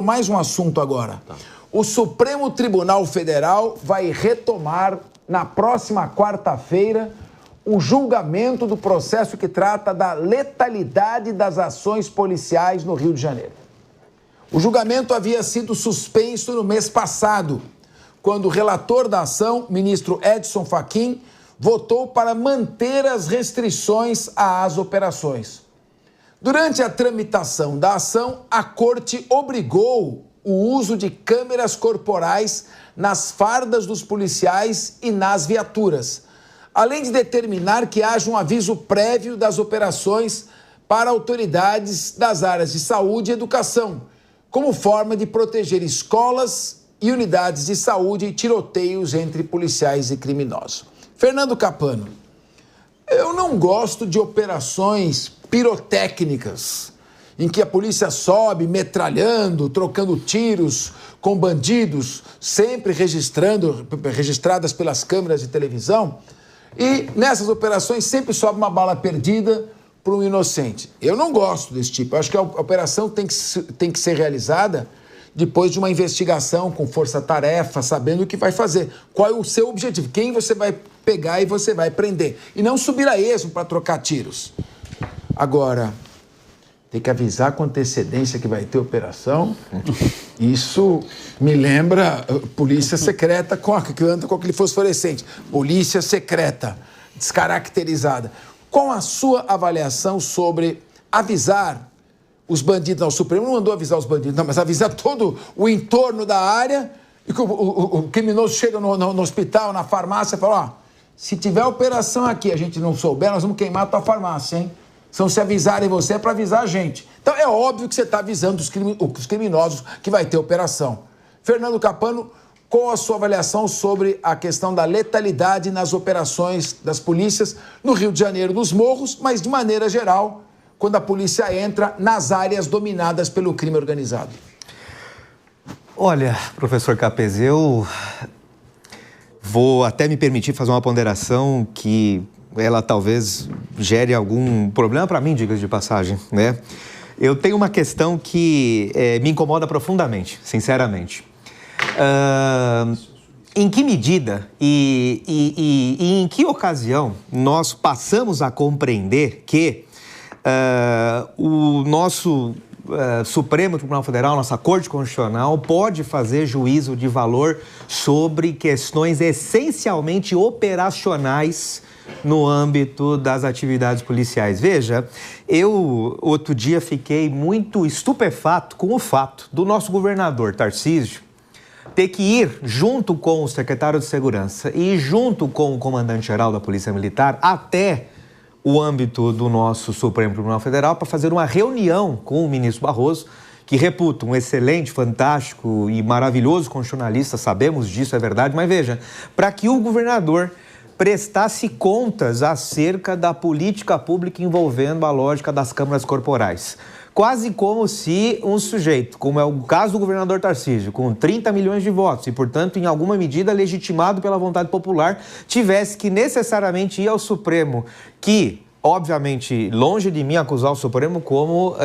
Mais um assunto agora. O Supremo Tribunal Federal vai retomar na próxima quarta-feira o julgamento do processo que trata da letalidade das ações policiais no Rio de Janeiro. O julgamento havia sido suspenso no mês passado, quando o relator da ação, ministro Edson Fachin, votou para manter as restrições às operações. Durante a tramitação da ação, a Corte obrigou o uso de câmeras corporais nas fardas dos policiais e nas viaturas, além de determinar que haja um aviso prévio das operações para autoridades das áreas de saúde e educação, como forma de proteger escolas e unidades de saúde e tiroteios entre policiais e criminosos. Fernando Cappano, eu não gosto de operações pirotécnicas, em que a polícia sobe metralhando, trocando tiros com bandidos, sempre registradas pelas câmeras de televisão, e nessas operações sempre sobe uma bala perdida para um inocente. Eu não gosto desse tipo. Eu acho que a operação tem que ser realizada depois de uma investigação com força-tarefa, sabendo o que vai fazer. Qual é o seu objetivo? Quem você vai pegar e você vai prender. E não subir a esmo para trocar tiros. Agora, tem que avisar com antecedência que vai ter operação. Isso me lembra polícia secreta que anda com aquele fosforescente. Polícia secreta, descaracterizada. Qual a sua avaliação sobre avisar os bandidos? Não, o Supremo não mandou avisar os bandidos, não, mas avisar todo o entorno da área e que o criminoso chega no hospital, na farmácia e fala, ó, se tiver operação aqui e a gente não souber, nós vamos queimar a tua farmácia, hein? Então, se avisarem você, é para avisar a gente. Então, é óbvio que você está avisando os criminosos que vai ter operação. Fernando Cappano, qual a sua avaliação sobre a questão da letalidade nas operações das polícias no Rio de Janeiro, nos morros, mas de maneira geral, quando a polícia entra nas áreas dominadas pelo crime organizado? Olha, professor Capes, eu vou até me permitir fazer uma ponderação que ela talvez gere algum problema para mim, diga-se de passagem, né? Eu tenho uma questão que me incomoda profundamente, sinceramente. Em que medida e em que ocasião nós passamos a compreender que o nosso Supremo Tribunal Federal, nossa Corte Constitucional, pode fazer juízo de valor sobre questões essencialmente operacionais no âmbito das atividades policiais? Veja, eu outro dia fiquei muito estupefato com o fato do nosso governador Tarcísio ter que ir junto com o secretário de Segurança e junto com o comandante-geral da Polícia Militar até o âmbito do nosso Supremo Tribunal Federal para fazer uma reunião com o ministro Barroso, que reputo um excelente, fantástico e maravilhoso constitucionalista, sabemos disso, é verdade, mas veja, para que o governador prestasse contas acerca da política pública envolvendo a lógica das câmaras corporais. Quase como se um sujeito, como é o caso do governador Tarcísio, com 30 milhões de votos e, portanto, em alguma medida legitimado pela vontade popular, tivesse que necessariamente ir ao Supremo, que, obviamente, longe de mim acusar o Supremo como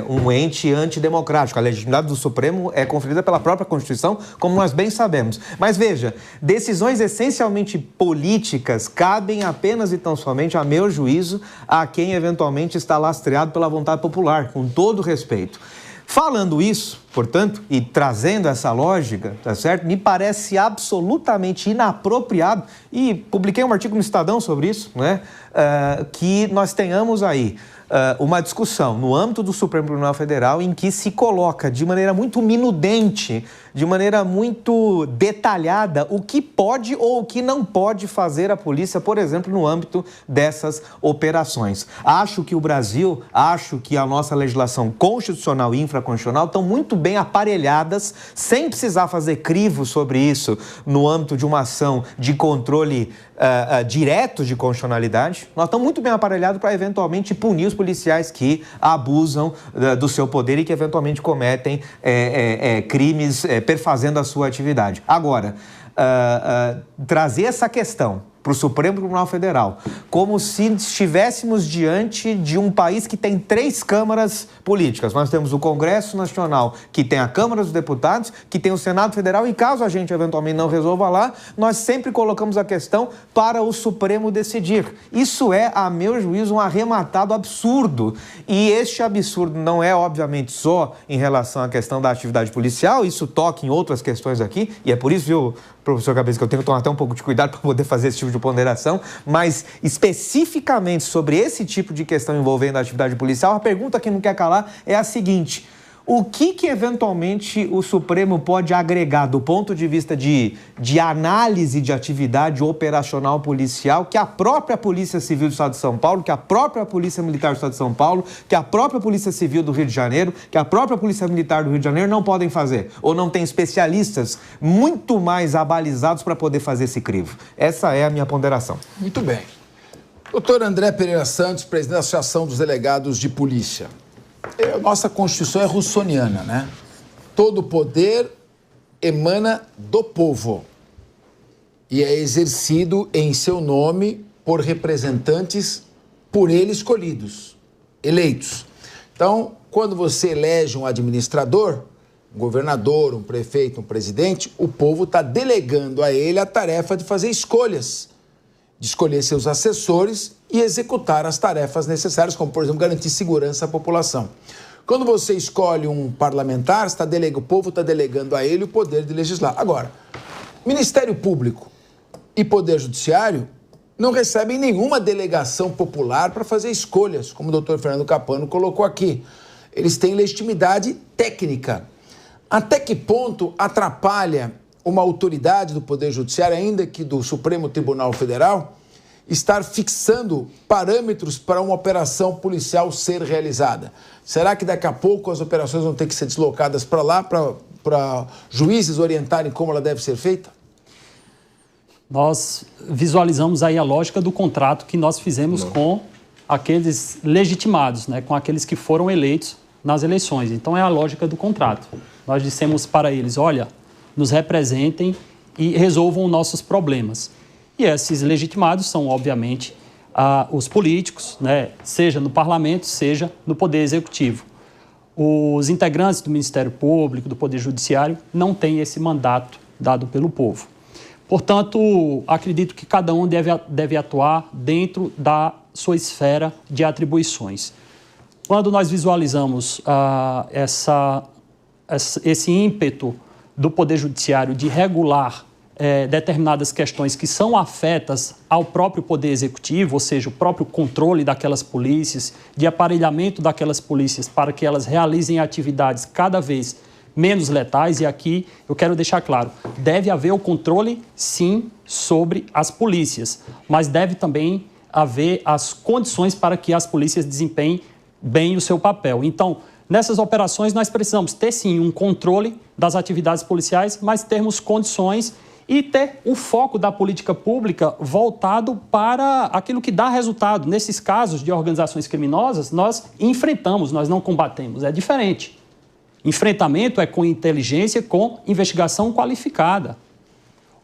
um ente antidemocrático. A legitimidade do Supremo é conferida pela própria Constituição, como nós bem sabemos. Mas veja, decisões essencialmente políticas cabem apenas e tão somente, a meu juízo, a quem eventualmente está lastreado pela vontade popular, com todo respeito. Falando isso, portanto, e trazendo essa lógica, tá certo? Me parece absolutamente inapropriado, e publiquei um artigo no Estadão sobre isso, né? Que nós tenhamos aí uma discussão no âmbito do Supremo Tribunal Federal em que se coloca de maneira muito minudente, de maneira muito detalhada, o que pode ou o que não pode fazer a polícia, por exemplo, no âmbito dessas operações. Acho que o Brasil, acho que a nossa legislação constitucional e infraconstitucional estão muito bem aparelhadas, sem precisar fazer crivo sobre isso no âmbito de uma ação de controle direto de constitucionalidade. Nós estamos muito bem aparelhados para eventualmente punir os policiais que abusam do seu poder e que eventualmente cometem crimes perfazendo a sua atividade. Agora, trazer essa questão para o Supremo Tribunal Federal, como se estivéssemos diante de um país que tem 3 câmaras políticas. Nós temos o Congresso Nacional, que tem a Câmara dos Deputados, que tem o Senado Federal, e caso a gente eventualmente não resolva lá, nós sempre colocamos a questão para o Supremo decidir. Isso é, a meu juízo, um arrematado absurdo. E este absurdo não é, obviamente, só em relação à questão da atividade policial, isso toca em outras questões aqui, e é por isso, viu, professor Cabeça, que eu tenho que tomar até um pouco de cuidado para poder fazer esse tipo de ponderação, mas especificamente sobre esse tipo de questão envolvendo a atividade policial, a pergunta que não quer calar é a seguinte: o que eventualmente o Supremo pode agregar do ponto de vista de análise de atividade operacional policial que a própria Polícia Civil do Estado de São Paulo, que a própria Polícia Militar do Estado de São Paulo, que a própria Polícia Civil do Rio de Janeiro, que a própria Polícia Militar do Rio de Janeiro não podem fazer? Ou não tem especialistas muito mais abalizados para poder fazer esse crivo? Essa é a minha ponderação. Muito bem. Doutor André Pereira Santos, presidente da Associação dos Delegados de Polícia. Nossa Constituição é russoniana, né? Todo poder emana do povo e é exercido em seu nome por representantes por ele escolhidos, eleitos. Então, quando você elege um administrador, um governador, um prefeito, um presidente, o povo está delegando a ele a tarefa de fazer escolhas, de escolher seus assessores e executar as tarefas necessárias, como, por exemplo, garantir segurança à população. Quando você escolhe um parlamentar, o povo está delegando a ele o poder de legislar. Agora, Ministério Público e Poder Judiciário não recebem nenhuma delegação popular para fazer escolhas, como o doutor Fernando Capano colocou aqui. Eles têm legitimidade técnica. Até que ponto atrapalha uma autoridade do Poder Judiciário, ainda que do Supremo Tribunal Federal, estar fixando parâmetros para uma operação policial ser realizada? Será que daqui a pouco as operações vão ter que ser deslocadas para lá, para juízes orientarem como ela deve ser feita? Nós visualizamos aí a lógica do contrato que nós fizemos com aqueles legitimados, né, com aqueles que foram eleitos nas eleições. Então é a lógica do contrato. Nós dissemos para eles: olha, nos representem e resolvam nossos problemas. E esses legitimados são, obviamente, os políticos, né? Seja no parlamento, seja no poder executivo. Os integrantes do Ministério Público, do Poder Judiciário, não têm esse mandato dado pelo povo. Portanto, acredito que cada um deve atuar dentro da sua esfera de atribuições. Quando nós visualizamos esse ímpeto do Poder Judiciário de regular determinadas questões que são afetas ao próprio Poder Executivo, ou seja, o próprio controle daquelas polícias, de aparelhamento daquelas polícias para que elas realizem atividades cada vez menos letais, e aqui eu quero deixar claro, deve haver o controle, sim, sobre as polícias, mas deve também haver as condições para que as polícias desempenhem bem o seu papel. Então, nessas operações nós precisamos ter, sim, um controle das atividades policiais, mas termos condições e ter o foco da política pública voltado para aquilo que dá resultado. Nesses casos de organizações criminosas, nós enfrentamos, nós não combatemos, é diferente. Enfrentamento é com inteligência, com investigação qualificada.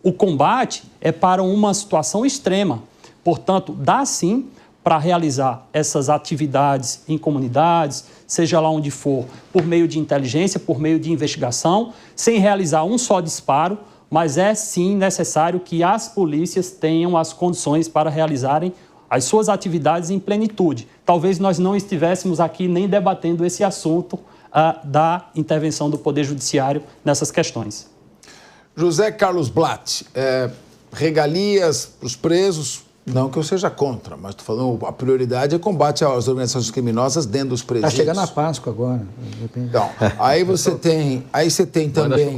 O combate é para uma situação extrema. Portanto, dá sim para realizar essas atividades em comunidades, seja lá onde for, por meio de inteligência, por meio de investigação, sem realizar um só disparo, mas é sim necessário que as polícias tenham as condições para realizarem as suas atividades em plenitude. Talvez nós não estivéssemos aqui nem debatendo esse assunto da intervenção do Poder Judiciário nessas questões. José Carlos Blatt, regalias para os presos, não que eu seja contra, mas estou falando, a prioridade é combate às organizações criminosas dentro dos presídios. Está chegando a Páscoa agora. Então, aí você tem também,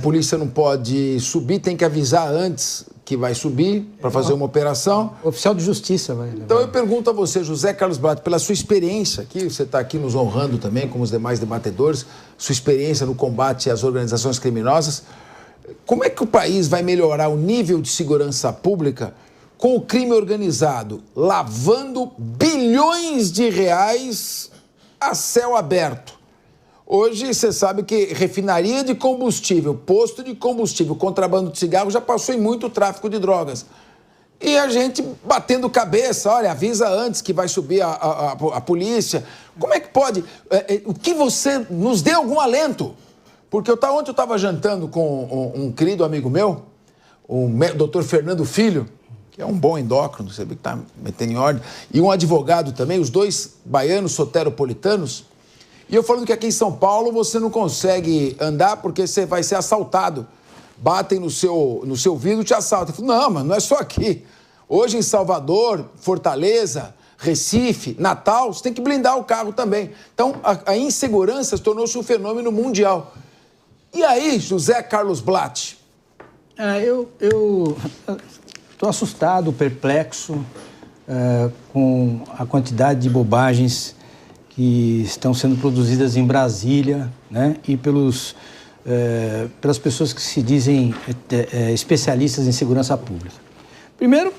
polícia não pode subir, tem que avisar antes que vai subir para fazer uma operação. O oficial de justiça vai levar. Então eu pergunto a você, José Carlos Blatt, pela sua experiência aqui, você está aqui nos honrando também, como os demais debatedores, sua experiência no combate às organizações criminosas, como é que o país vai melhorar o nível de segurança pública com o crime organizado lavando bilhões de reais a céu aberto? Hoje, você sabe que refinaria de combustível, posto de combustível, contrabando de cigarro já passou em muito tráfico de drogas. E a gente batendo cabeça, olha, avisa antes que vai subir a polícia. Como é que pode? O que você nos dê algum alento? Porque ontem eu estava jantando com um querido amigo meu, o Dr. Fernando Filho, que é um bom endócrino, você vê que está metendo em ordem, e um advogado também, os dois baianos soteropolitanos. E eu falando que aqui em São Paulo você não consegue andar porque você vai ser assaltado. Batem no seu vidro e te assaltam. Eu falo, não, mas não é só aqui. Hoje em Salvador, Fortaleza, Recife, Natal, você tem que blindar o carro também. Então, a insegurança tornou-se um fenômeno mundial. E aí, José Carlos Blatt? Eu estou assustado, perplexo com a quantidade de bobagens que estão sendo produzidas em Brasília, né? E pelas pessoas que se dizem especialistas em segurança pública. Primeiro,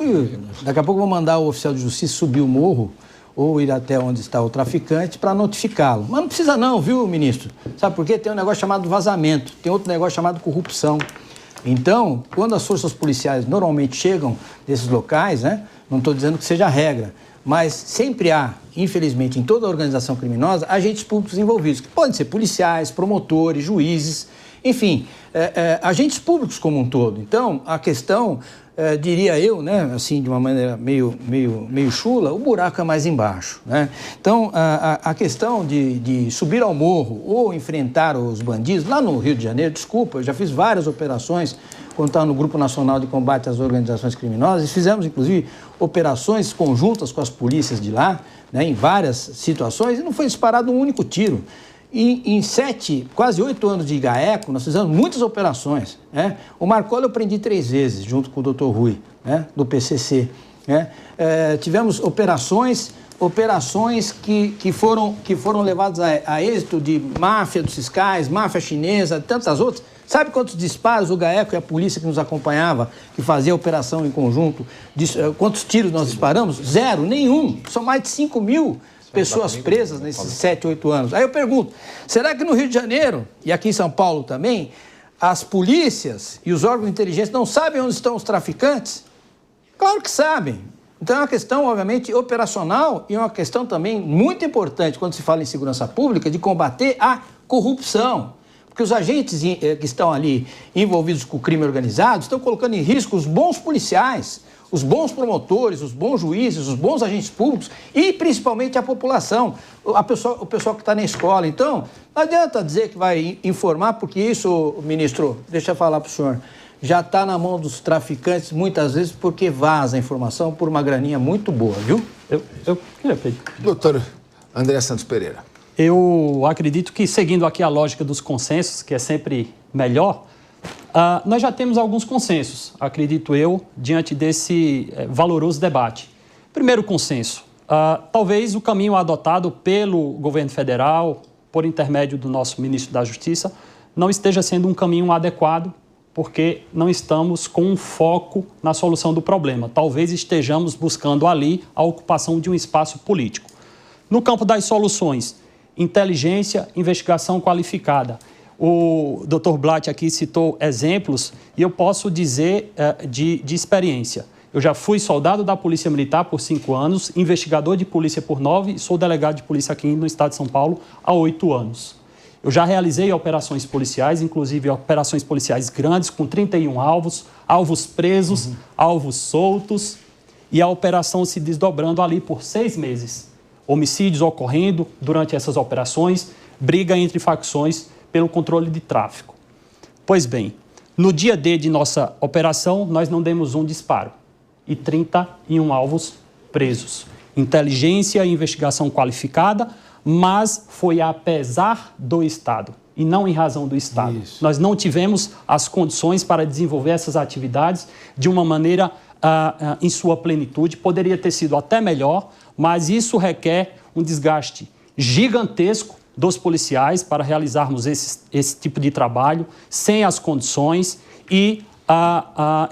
daqui a pouco eu vou mandar o oficial de justiça subir o morro ou ir até onde está o traficante para notificá-lo. Mas não precisa não, viu, ministro? Sabe por quê? Tem um negócio chamado vazamento, tem outro negócio chamado corrupção. Então, quando as forças policiais normalmente chegam nesses locais, né, não estou dizendo que seja a regra, mas sempre há, infelizmente, em toda a organização criminosa, agentes públicos envolvidos, que podem ser policiais, promotores, juízes, enfim, agentes públicos como um todo. Então, a questão, diria eu, né, assim, de uma maneira meio chula, o buraco é mais embaixo, né? Então, a questão de subir ao morro ou enfrentar os bandidos, lá no Rio de Janeiro, desculpa, eu já fiz várias operações quando estava no Grupo Nacional de Combate às Organizações Criminosas, e fizemos, inclusive, operações conjuntas com as polícias de lá, né, em várias situações, e não foi disparado um único tiro. Em 7, quase 8 anos de GAECO, nós fizemos muitas operações, né? O Marcoli eu prendi 3 vezes, junto com o Dr. Rui, né, do PCC. Né? Tivemos operações que foram levadas a êxito de máfia dos fiscais, máfia chinesa, tantas outras. Sabe quantos disparos o GAECO e a polícia que nos acompanhava, que fazia a operação em conjunto, quantos tiros nós disparamos? 0, nenhum. São mais de 5 mil pessoas presas nesses 7, 8 anos. Aí eu pergunto, será que no Rio de Janeiro e aqui em São Paulo também, as polícias e os órgãos de inteligência não sabem onde estão os traficantes? Claro que sabem. Então é uma questão, obviamente, operacional e é uma questão também muito importante quando se fala em segurança pública de combater a corrupção. Porque os agentes que estão ali envolvidos com o crime organizado estão colocando em risco os bons policiais, os bons promotores, os bons juízes, os bons agentes públicos e principalmente a população, o pessoal que está na escola. Então, não adianta dizer que vai informar, porque isso, ministro, deixa eu falar para o senhor, já está na mão dos traficantes muitas vezes porque vaza a informação por uma graninha muito boa, viu? Eu queria pedir. Doutor André Santos Pereira. Eu acredito que, seguindo aqui a lógica dos consensos, que é sempre melhor, nós já temos alguns consensos, acredito eu, diante desse valoroso debate. Primeiro consenso, talvez o caminho adotado pelo governo federal, por intermédio do nosso ministro da Justiça, não esteja sendo um caminho adequado, porque não estamos com um foco na solução do problema. Talvez estejamos buscando ali a ocupação de um espaço político. No campo das soluções, inteligência, investigação qualificada. O Dr. Blatt aqui citou exemplos e eu posso dizer de experiência. Eu já fui soldado da Polícia Militar por 5 anos, investigador de polícia por 9 e sou delegado de polícia aqui no estado de São Paulo há 8 anos. Eu já realizei operações policiais, inclusive operações policiais grandes, com 31 alvos presos, alvos soltos, e a operação se desdobrando ali por 6 meses. Homicídios ocorrendo durante essas operações, briga entre facções pelo controle de tráfico. Pois bem, no dia D de nossa operação, nós não demos um disparo e 31 alvos presos. Inteligência e investigação qualificada, mas foi apesar do Estado e não em razão do Estado. Isso. Nós não tivemos as condições para desenvolver essas atividades de uma maneira em sua plenitude. Poderia ter sido até melhor, mas isso requer um desgaste gigantesco dos policiais para realizarmos esse tipo de trabalho sem as condições e,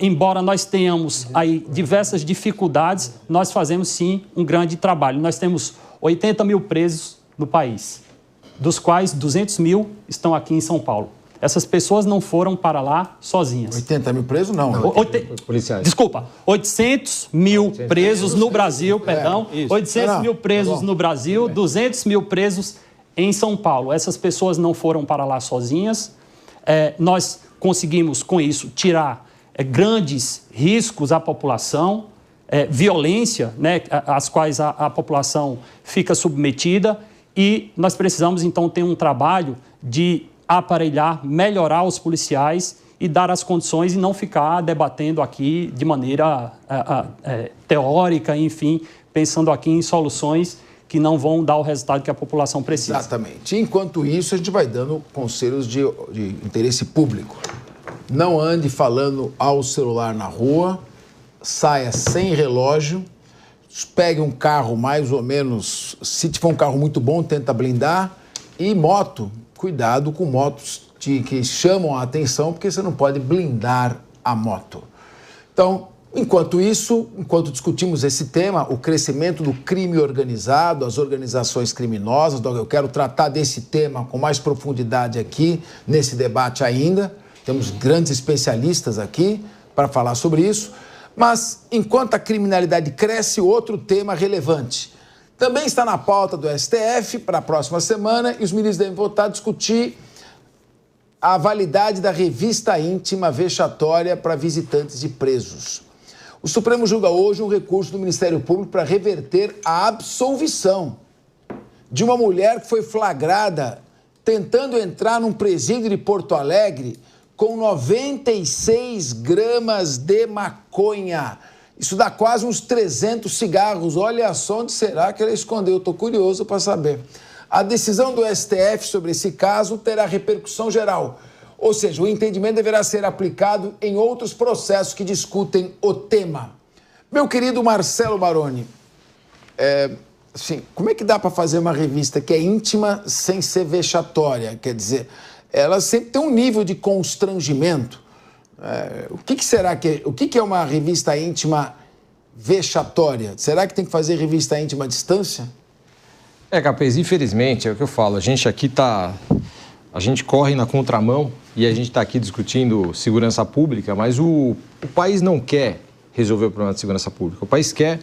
embora nós tenhamos aí diversas dificuldades, nós fazemos sim um grande trabalho. Nós temos 80 mil presos no país, dos quais 200 mil estão aqui em São Paulo. Essas pessoas não foram para lá sozinhas. 80 mil presos, não. Policiais. Desculpa, 800 mil presos no Brasil, perdão. 800 mil presos no Brasil, 200 mil presos em São Paulo. Essas pessoas não foram para lá sozinhas. Nós conseguimos, com isso, tirar grandes riscos à população, violência, né, às quais a população fica submetida, e nós precisamos, então, ter um trabalho de aparelhar, melhorar os policiais e dar as condições e não ficar debatendo aqui de maneira teórica, enfim, pensando aqui em soluções que não vão dar o resultado que a população precisa. Exatamente. Enquanto isso, a gente vai dando conselhos de interesse público. Não ande falando ao celular na rua, saia sem relógio, pegue um carro mais ou menos, se tiver um carro muito bom, tenta blindar, e moto, cuidado com motos que chamam a atenção, porque você não pode blindar a moto. Então, enquanto isso, enquanto discutimos esse tema, o crescimento do crime organizado, as organizações criminosas, eu quero tratar desse tema com mais profundidade aqui, nesse debate ainda. Temos grandes especialistas aqui para falar sobre isso. Mas, enquanto a criminalidade cresce, outro tema relevante também está na pauta do STF para a próxima semana, e os ministros devem votar a discutir a validade da revista íntima vexatória para visitantes de presos. O Supremo julga hoje um recurso do Ministério Público para reverter a absolvição de uma mulher que foi flagrada tentando entrar num presídio de Porto Alegre com 96 gramas de maconha. Isso dá quase uns 300 cigarros. Olha só onde será que ela escondeu. Estou curioso para saber. A decisão do STF sobre esse caso terá repercussão geral. Ou seja, o entendimento deverá ser aplicado em outros processos que discutem o tema. Meu querido Marcelo Baroni, como é que dá para fazer uma revista que é íntima sem ser vexatória? Quer dizer, ela sempre tem um nível de constrangimento. O que é uma revista íntima vexatória? Será que tem que fazer revista íntima à distância? Capaz, infelizmente, é o que eu falo, a gente corre na contramão e a gente está aqui discutindo segurança pública, mas o país não quer resolver o problema de segurança pública. O país quer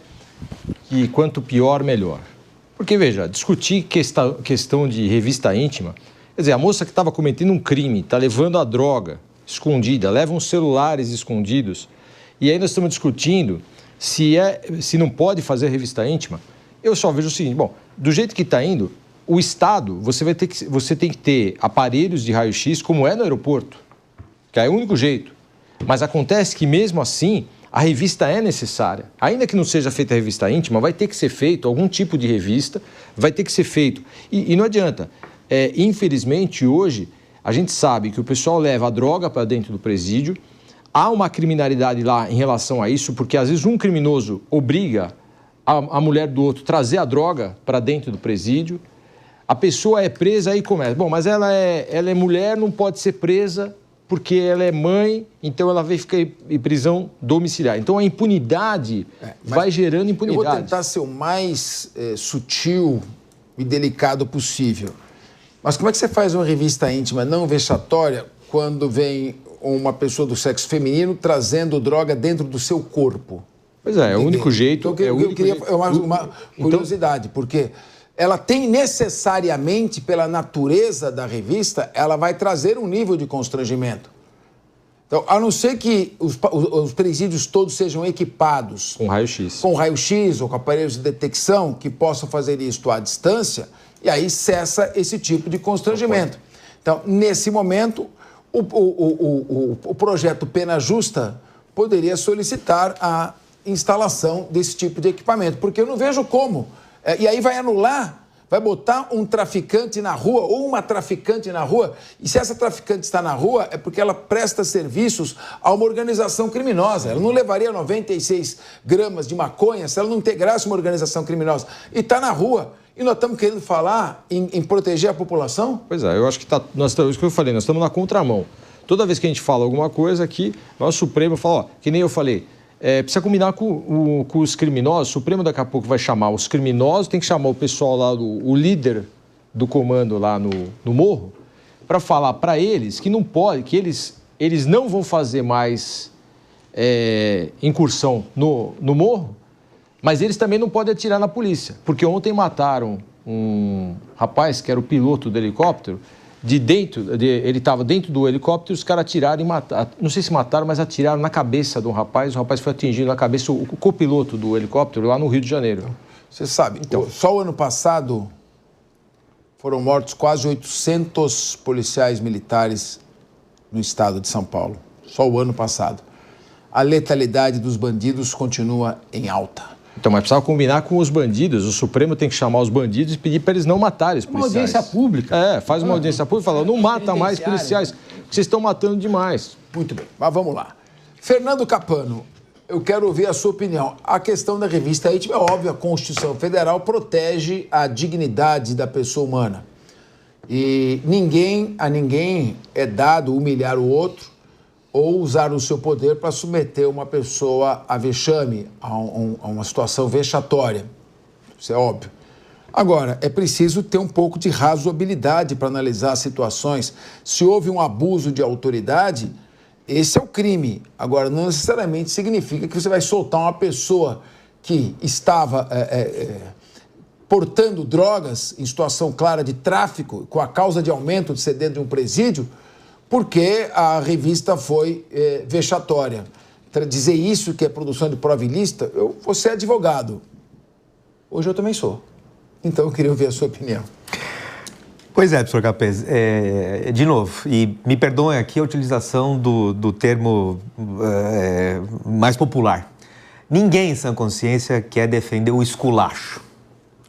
que quanto pior, melhor. Porque, veja, discutir questão de revista íntima, quer dizer, a moça que estava cometendo um crime, está levando a droga escondida, leva uns celulares escondidos, e aí nós estamos discutindo se não pode fazer revista íntima. Eu só vejo o seguinte, bom, do jeito que está indo, o Estado, você tem que ter aparelhos de raio-x como é no aeroporto, que é o único jeito. Mas acontece que mesmo assim, a revista é necessária. Ainda que não seja feita a revista íntima, vai ter que ser feito algum tipo de revista, vai ter que ser feito. E não adianta. Infelizmente, hoje, a gente sabe que o pessoal leva a droga para dentro do presídio, há uma criminalidade lá em relação a isso, porque às vezes um criminoso obriga a mulher do outro a trazer a droga para dentro do presídio, a pessoa é presa e começa. Bom, mas ela é mulher, não pode ser presa porque ela é mãe, então ela vai ficar em prisão domiciliar. Então a impunidade vai gerando impunidade. Eu vou tentar ser o mais sutil e delicado possível. Mas como é que você faz uma revista íntima não vexatória quando vem uma pessoa do sexo feminino trazendo droga dentro do seu corpo? Pois é o único jeito. Então, eu queria uma curiosidade, porque ela tem necessariamente, pela natureza da revista, ela vai trazer um nível de constrangimento. Então, a não ser que os presídios todos sejam equipados com raio-x. Com raio-x ou com aparelhos de detecção que possam fazer isso à distância, e aí cessa esse tipo de constrangimento. Então, nesse momento, o projeto Pena Justa poderia solicitar a instalação desse tipo de equipamento, porque eu não vejo como. E aí vai anular, vai botar um traficante na rua ou uma traficante na rua, e se essa traficante está na rua é porque ela presta serviços a uma organização criminosa. Ela não levaria 96 gramas de maconha se ela não integrasse uma organização criminosa. E está na rua. E nós estamos querendo falar em proteger a população? Pois é, eu acho que isso que eu falei, nós estamos na contramão. Toda vez que a gente fala alguma coisa aqui, nosso Supremo fala, que nem eu falei, precisa combinar com os criminosos. O Supremo daqui a pouco vai chamar os criminosos, tem que chamar o pessoal lá, o líder do comando lá no morro, para falar para eles que não pode, que eles não vão fazer mais incursão no morro, mas eles também não podem atirar na polícia, porque ontem mataram um rapaz que era o piloto do helicóptero, ele estava dentro do helicóptero e os caras atiraram e mataram, não sei se mataram, mas atiraram na cabeça do rapaz, o rapaz foi atingido na cabeça, o copiloto do helicóptero lá no Rio de Janeiro. Você sabe, então, só o ano passado foram mortos quase 800 policiais militares no estado de São Paulo, só o ano passado. A letalidade dos bandidos continua em alta. Então, mas precisava combinar com os bandidos. O Supremo tem que chamar os bandidos e pedir para eles não matarem os policiais. Uma audiência pública. Faz uma audiência pública e fala, não mata mais policiais, porque vocês estão matando demais. Muito bem, mas vamos lá. Fernando Capano, eu quero ouvir a sua opinião. A questão da revista Íntimo é óbvio, a Constituição Federal protege a dignidade da pessoa humana. E a ninguém é dado humilhar o outro ou usar o seu poder para submeter uma pessoa a vexame, a uma situação vexatória. Isso é óbvio. Agora, é preciso ter um pouco de razoabilidade para analisar as situações. Se houve um abuso de autoridade, esse é o crime. Agora, não necessariamente significa que você vai soltar uma pessoa que estava portando drogas em situação clara de tráfico, com a causa de aumento de ser dentro de um presídio, porque a revista foi vexatória. Dizer isso que é produção de prova ilícita, eu vou ser advogado. Hoje eu também sou. Então eu queria ouvir a sua opinião. Pois é, professor Capês, de novo, e me perdoem aqui a utilização do termo mais popular. Ninguém em sã consciência quer defender o esculacho,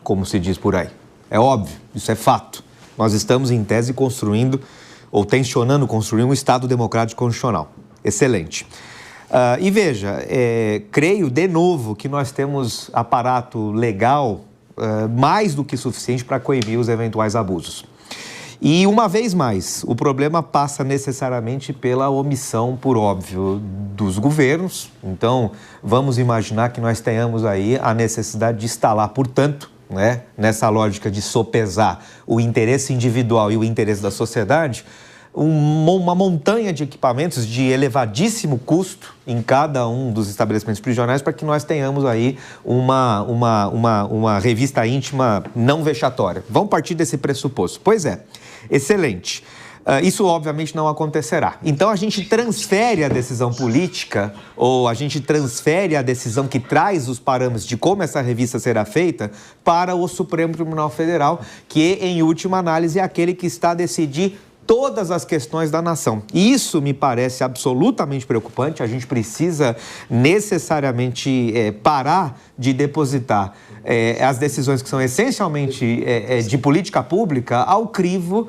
como se diz por aí. É óbvio, isso é fato. Nós estamos, em tese, construindo ou tensionando construir um Estado democrático constitucional. Excelente. E veja, creio de novo que nós temos aparato legal mais do que suficiente para coibir os eventuais abusos. E, uma vez mais, o problema passa necessariamente pela omissão, por óbvio, dos governos. Então, vamos imaginar que nós tenhamos aí a necessidade de instalar, portanto, nessa lógica de sopesar o interesse individual e o interesse da sociedade, uma montanha de equipamentos de elevadíssimo custo em cada um dos estabelecimentos prisionais para que nós tenhamos aí uma revista íntima não vexatória. Vamos partir desse pressuposto. Pois é, excelente. Isso, obviamente, não acontecerá. Então, a gente transfere a decisão política ou a gente transfere a decisão que traz os parâmetros de como essa revista será feita para o Supremo Tribunal Federal, que, em última análise, é aquele que está a decidir todas as questões da nação. E isso me parece absolutamente preocupante. A gente precisa necessariamente parar de depositar as decisões que são essencialmente de política pública ao crivo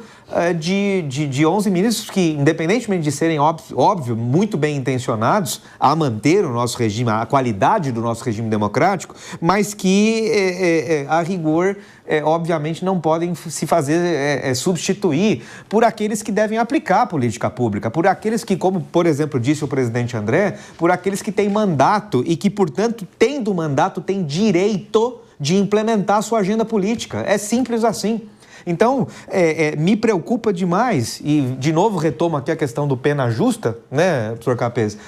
de 11 ministros que, independentemente de serem, óbvio, muito bem intencionados a manter o nosso regime, a qualidade do nosso regime democrático, mas que, a rigor, obviamente, não podem se fazer substituir por aqueles que devem aplicar a política pública, por aqueles que, como, por exemplo, disse o presidente André, por aqueles que têm mandato e que, portanto, tendo mandato, têm direito de implementar a sua agenda política. É simples assim. Então, me preocupa demais, e de novo retomo aqui a questão do pena justa, né, professor Capês?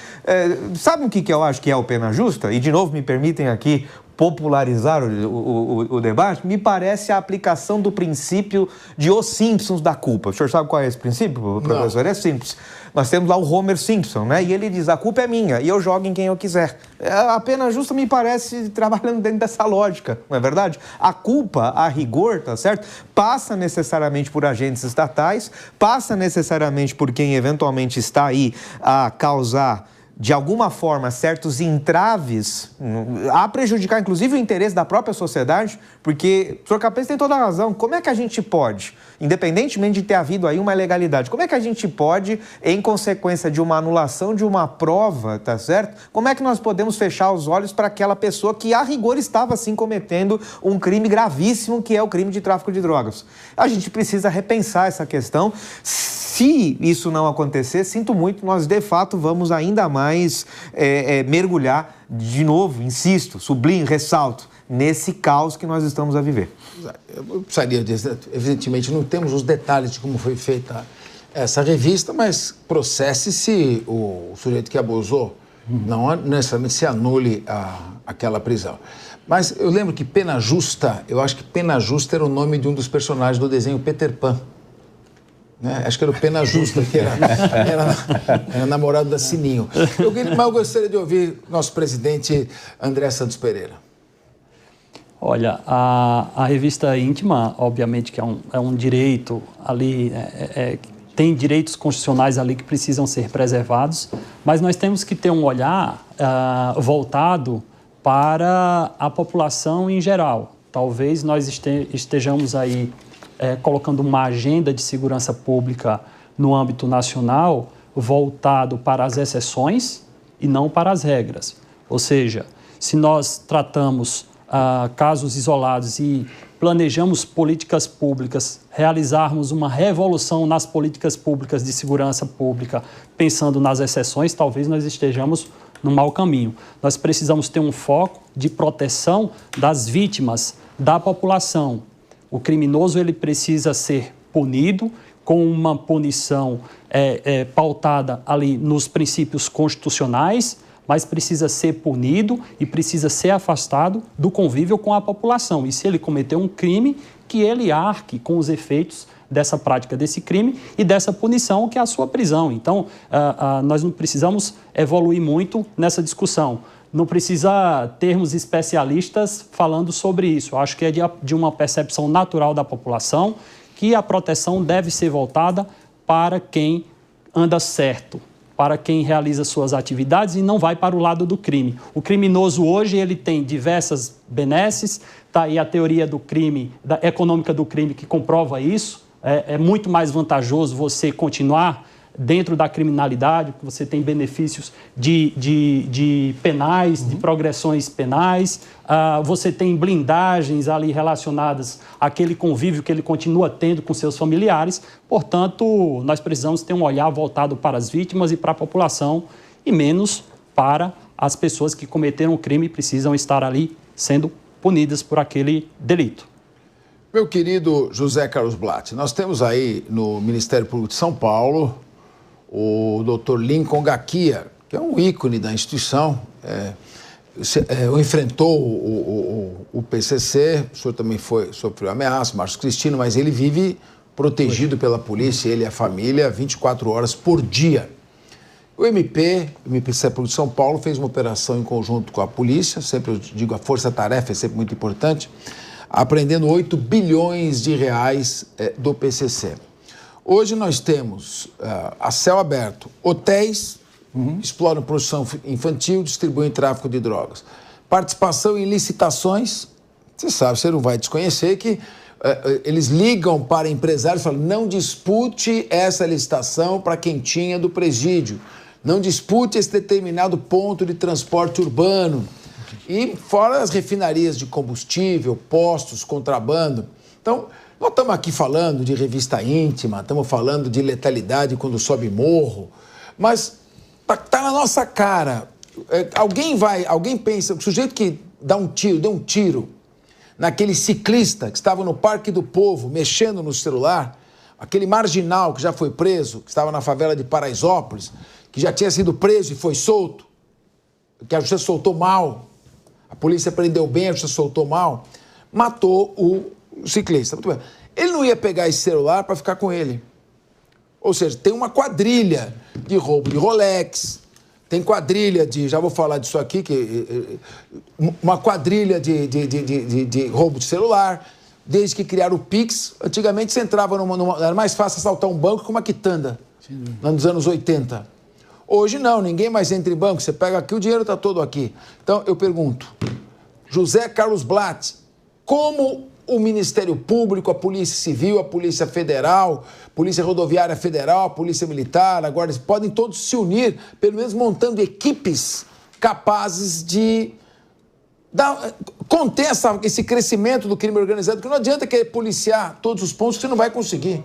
Sabe o que eu acho que é o pena justa? E de novo me permitem aqui popularizar o debate, me parece a aplicação do princípio de Os Simpsons da culpa. O senhor sabe qual é esse princípio, professor? Não. É simples. Nós temos lá o Homer Simpson, né? E ele diz, a culpa é minha e eu jogo em quem eu quiser. A pena justa me parece trabalhando dentro dessa lógica, não é verdade? A culpa, a rigor, tá certo? Passa necessariamente por agentes estatais, passa necessariamente por quem eventualmente está aí a causar, de alguma forma, certos entraves a prejudicar, inclusive, o interesse da própria sociedade, porque o senhor Capês tem toda a razão. Como é que a gente pode, independentemente de ter havido aí uma ilegalidade, como é que a gente pode, em consequência de uma anulação de uma prova, tá certo? Como é que nós podemos fechar os olhos para aquela pessoa que, a rigor, estava, sim, cometendo um crime gravíssimo, que é o crime de tráfico de drogas? A gente precisa repensar essa questão. Se isso não acontecer, sinto muito, nós de fato vamos ainda mais mergulhar, de novo, insisto, sublinho, ressalto, nesse caos que nós estamos a viver. Eu precisaria dizer, evidentemente, não temos os detalhes de como foi feita essa revista, mas processe-se o sujeito que abusou. Não necessariamente se anule aquela prisão. Mas eu lembro que Pena Justa, eu acho que Pena Justa era o nome de um dos personagens do desenho Peter Pan. Né? Acho que era o Pena Justa, que era namorado da Sininho. Mas eu gostaria de ouvir nosso presidente André Santos Pereira. Olha, a revista íntima, obviamente que é um direito ali, tem direitos constitucionais ali que precisam ser preservados, mas nós temos que ter um olhar voltado para a população em geral. Talvez nós estejamos aí colocando uma agenda de segurança pública no âmbito nacional voltado para as exceções e não para as regras. Ou seja, se nós tratamos casos isolados e planejamos políticas públicas, realizarmos uma revolução nas políticas públicas de segurança pública, pensando nas exceções, talvez nós estejamos no mau caminho. Nós precisamos ter um foco de proteção das vítimas, da população. O criminoso ele precisa ser punido com uma punição pautada ali nos princípios constitucionais, mas precisa ser punido e precisa ser afastado do convívio com a população. E se ele cometeu um crime, que ele arque com os efeitos dessa prática desse crime e dessa punição que é a sua prisão. Então, nós não precisamos evoluir muito nessa discussão. Não precisa termos especialistas falando sobre isso. Eu acho que é de uma percepção natural da população que a proteção deve ser voltada para quem anda certo, para quem realiza suas atividades e não vai para o lado do crime. O criminoso hoje ele tem diversas benesses, tá aí a teoria do crime, econômica do crime que comprova isso. É muito mais vantajoso você continuar dentro da criminalidade, porque você tem benefícios de penais, de progressões penais, você tem blindagens ali relacionadas àquele convívio que ele continua tendo com seus familiares. Portanto, nós precisamos ter um olhar voltado para as vítimas e para a população e menos para as pessoas que cometeram o crime e precisam estar ali sendo punidas por aquele delito. Meu querido José Carlos Blatt, nós temos aí no Ministério Público de São Paulo o Dr. Lincoln Gaquia, que é um ícone da instituição, enfrentou o PCC, o senhor também sofreu ameaça, Márcio Cristino, mas ele vive protegido pela polícia, ele e a família, 24 horas por dia. O Ministério Público de São Paulo fez uma operação em conjunto com a polícia, sempre eu digo, a força-tarefa é sempre muito importante, apreendendo 8 bilhões de reais do PCC. Hoje nós temos, a céu aberto, hotéis, exploram produção infantil, distribuem tráfico de drogas. Participação em licitações, você sabe, você não vai desconhecer que eles ligam para empresários e falam, não dispute essa licitação para quem tinha do presídio, não dispute esse determinado ponto de transporte urbano. E fora as refinarias de combustível, postos, contrabando. Então, nós estamos aqui falando de revista íntima, estamos falando de letalidade quando sobe morro, mas está na nossa cara. Alguém pensa, o sujeito que deu um tiro naquele ciclista que estava no Parque do Povo, mexendo no celular, aquele marginal que já foi preso, que estava na favela de Paraisópolis, que já tinha sido preso e foi solto, que a justiça soltou mal, a polícia prendeu bem, a justiça soltou mal, matou o ciclista. Muito bem. Ele não ia pegar esse celular para ficar com ele. Ou seja, tem uma quadrilha de roubo de Rolex, tem quadrilha de, já vou falar disso aqui, uma quadrilha de roubo de celular, desde que criaram o Pix. Antigamente você entrava era mais fácil assaltar um banco com uma quitanda, nos anos 80. Hoje não, ninguém mais entra em banco, você pega aqui, o dinheiro está todo aqui. Então eu pergunto, José Carlos Blatt, como o Ministério Público, a Polícia Civil, a Polícia Federal, Polícia Rodoviária Federal, a Polícia Militar, agora eles podem todos se unir, pelo menos montando equipes capazes de conter esse crescimento do crime organizado, porque não adianta querer policiar todos os pontos que você não vai conseguir.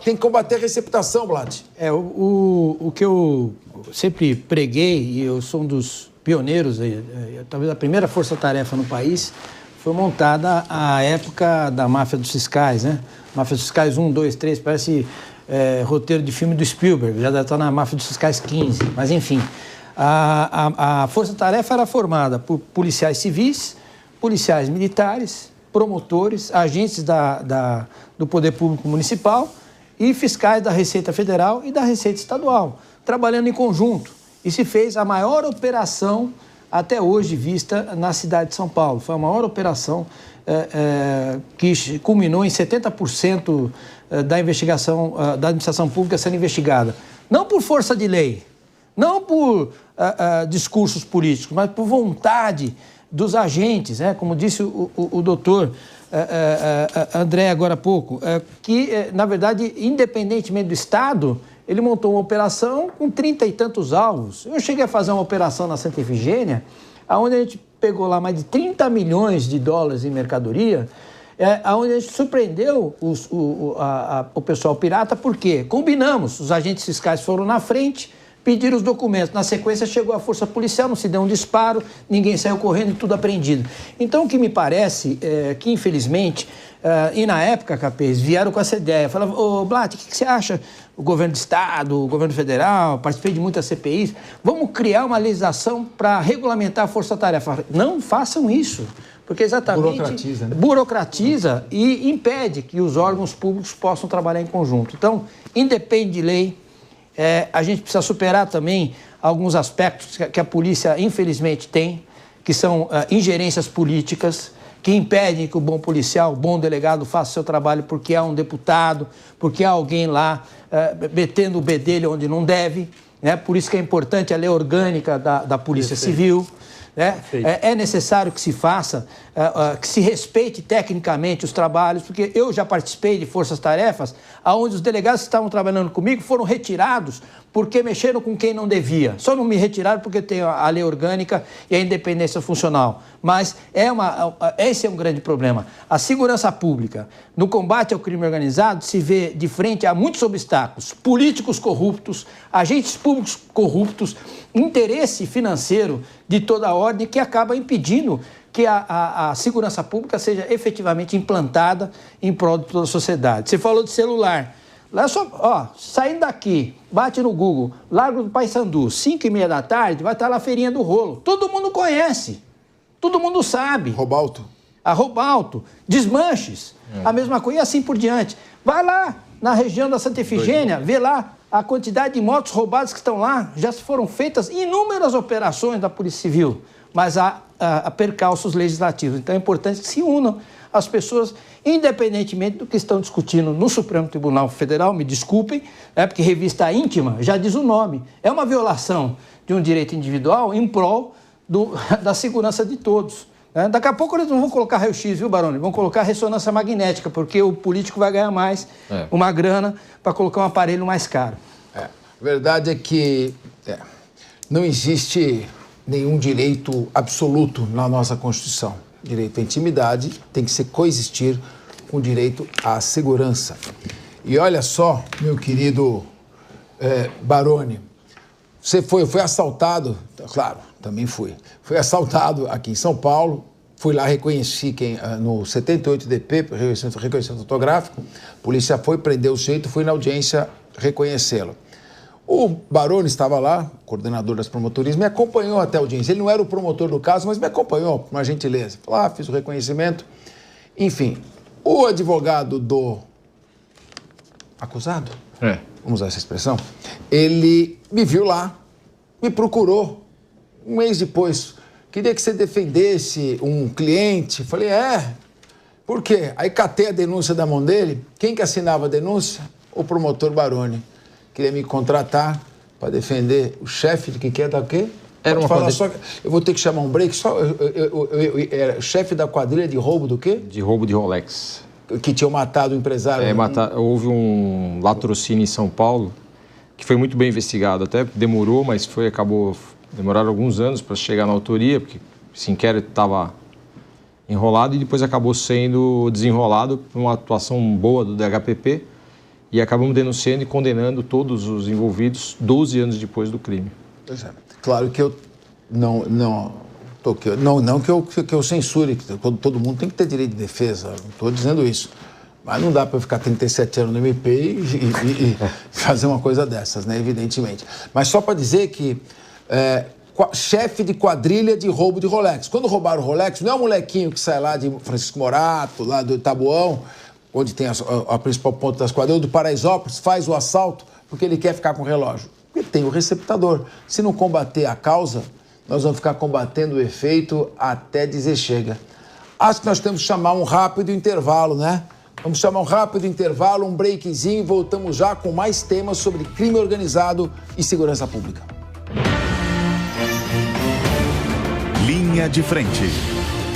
Tem que combater a receptação, Blatt. O que eu sempre preguei, e eu sou um dos pioneiros, talvez a primeira força-tarefa no país, foi montada à época da máfia dos fiscais, né? Máfia dos fiscais 1, 2, 3, parece roteiro de filme do Spielberg, já deve estar na Máfia dos Fiscais 15, mas enfim. A força-tarefa era formada por policiais civis, policiais militares, promotores, agentes do Poder Público Municipal e fiscais da Receita Federal e da Receita Estadual, trabalhando em conjunto. E se fez a maior operação até hoje vista na cidade de São Paulo. Foi a maior operação que culminou em 70% da investigação, da administração pública sendo investigada. Não por força de lei, não por discursos políticos, mas por vontade dos agentes, como disse o doutor André agora há pouco, que, na verdade, independentemente do Estado, ele montou uma operação com 30 e tantos alvos. Eu cheguei a fazer uma operação na Santa Efigênia, onde a gente pegou lá mais de 30 milhões de dólares em mercadoria, onde a gente surpreendeu o pessoal pirata, porque combinamos, os agentes fiscais foram na frente, pediram os documentos. Na sequência, chegou a força policial, não se deu um disparo, ninguém saiu correndo e tudo apreendido. Então, o que me parece é que, infelizmente, e na época, Capês, vieram com essa ideia. Falavam, ô Blatt, o que você acha? O governo do Estado, o governo federal, participei de muitas CPIs, vamos criar uma legislação para regulamentar a força-tarefa. Não façam isso, porque exatamente burocratiza e impede que os órgãos públicos possam trabalhar em conjunto. Então, independe de lei, a gente precisa superar também alguns aspectos que a polícia, infelizmente, tem, que são ingerências políticas, que impedem que o bom policial, o bom delegado faça o seu trabalho porque há um deputado, porque há alguém lá metendo o bedelho onde não deve. Por isso que é importante a lei orgânica da Polícia Civil. É necessário que se faça, que se respeite tecnicamente os trabalhos, porque eu já participei de forças-tarefas onde os delegados que estavam trabalhando comigo foram retirados porque mexeram com quem não devia. Só não me retiraram porque tem a lei orgânica e a independência funcional. Mas esse é um grande problema. A segurança pública, no combate ao crime organizado, se vê de frente a muitos obstáculos. Políticos corruptos, agentes públicos corruptos, interesse financeiro de toda a ordem que acaba impedindo que a segurança pública seja efetivamente implantada em prol de toda a sociedade. Você falou de celular. Lá só, saindo daqui, bate no Google, Largo do Paissandu, 5h30 da tarde, vai estar lá a feirinha do rolo. Todo mundo conhece, todo mundo sabe. Roubalto. A Roubalto, Desmanches, a mesma coisa e assim por diante. Vai lá na região da Santa Efigênia, vê lá a quantidade de motos roubadas que estão lá. Já foram feitas inúmeras operações da Polícia Civil, mas há percalços legislativos. Então é importante que se unam as pessoas, independentemente do que estão discutindo no Supremo Tribunal Federal, me desculpem, porque revista íntima já diz o nome. É uma violação de um direito individual em prol da segurança de todos. Daqui a pouco eles não vão colocar raio-x, viu, Baroni? Vão colocar ressonância magnética, porque o político vai ganhar mais uma grana para colocar um aparelho mais caro. A verdade é que não existe nenhum direito absoluto na nossa Constituição. Direito à intimidade tem que se coexistir com o direito à segurança. E olha só, meu querido Baroni, você foi assaltado, claro, também fui. Fui assaltado aqui em São Paulo, fui lá, reconheci no 78DP, reconhecimento fotográfico, a polícia foi, prendeu o sujeito, fui na audiência reconhecê-lo. O Baroni estava lá, coordenador das promotorias, me acompanhou até a audiência. Ele não era o promotor do caso, mas me acompanhou, por uma gentileza. Falou, fiz o reconhecimento. Enfim, o advogado do acusado, vamos usar essa expressão, ele me viu lá, me procurou. Um mês depois, queria que você defendesse um cliente. Falei, por quê? Aí catei a denúncia da mão dele. Quem que assinava a denúncia? O promotor Baroni. Queria me contratar para defender o chefe de que era o quê? Era uma falar só, eu vou ter que chamar um break. Só era chefe da quadrilha de roubo do quê? De roubo de Rolex. Que tinham matado o empresário. Houve um latrocínio em São Paulo que foi muito bem investigado. Até demorou, mas demoraram alguns anos para chegar na autoria, porque esse inquérito estava enrolado e depois acabou sendo desenrolado por uma atuação boa do DHPP e acabamos denunciando e condenando todos os envolvidos 12 anos depois do crime. Pois é. Claro que eu não que eu censure, que todo mundo tem que ter direito de defesa, não estou dizendo isso. Mas não dá para eu ficar 37 anos no MP e fazer uma coisa dessas, né? Evidentemente. Mas só para dizer que chefe de quadrilha de roubo de Rolex. Quando roubaram o Rolex, não é um molequinho que sai lá de Francisco Morato, lá do Taboão, onde tem a principal ponta das quadrilhas, do Paraisópolis, faz o assalto porque ele quer ficar com o relógio. Porque tem o receptador. Se não combater a causa, nós vamos ficar combatendo o efeito até dizer chega. Acho que nós temos que chamar um rápido intervalo, né? Vamos chamar um rápido intervalo, um breakzinho e voltamos já com mais temas sobre crime organizado e segurança pública. Linha de Frente.